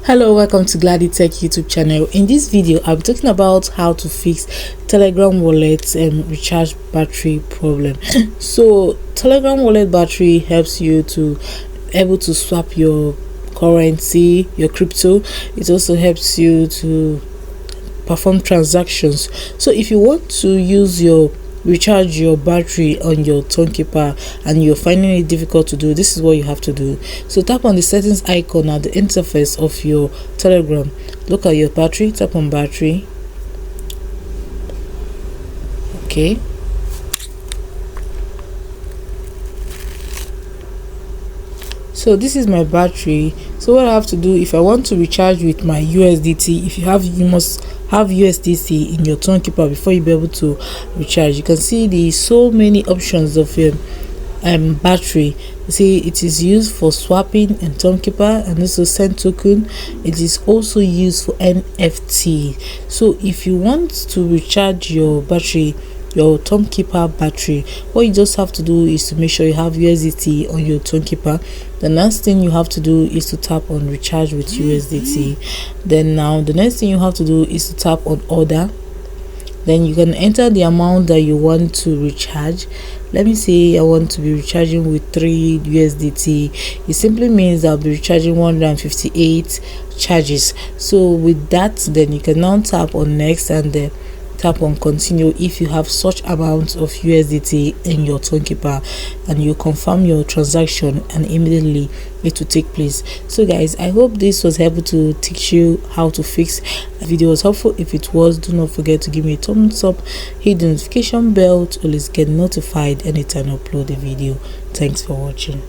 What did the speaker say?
Hello, welcome to Glady Tech YouTube channel. In this video I'll be talking about how to fix Telegram wallet and recharge battery problem. So Telegram wallet battery helps you to able to swap your currency, your crypto. It also helps you to perform transactions. So if you want to recharge your battery on your Tonkeeper and you're finding it difficult to do, this is what you have to do. So tap on the settings icon at the interface of your Telegram. Look at your battery, tap on battery. Okay, so this is my battery. So what I have to do, if I want to recharge with my USDT, you must have USDT in your Tonkeeper before you be able to recharge. You can see the so many options of your battery. You see, it is used for swapping and Tonkeeper, and also send token. It is also used for NFT. So if you want to recharge your battery, your Tonkeeper battery, what you just have to do is to make sure you have USDT on your Tonkeeper. The next thing you have to do is to tap on recharge with USDT. Then now the next thing you have to do is to tap on order. Then you can enter the amount that you want to recharge. Let me say I want to be recharging with 3 USDT. It simply means I'll be recharging 158 charges. So with that, then you can now tap on next and then tap on continue if you have such amount of USDT in your Tonkeeper, and you confirm your transaction and immediately it will take place. So guys, I hope this was able to teach you how to fix. The video was helpful. If it was, do not forget to give me a thumbs up, hit the notification bell to always get notified anytime I upload a video. Thanks for watching.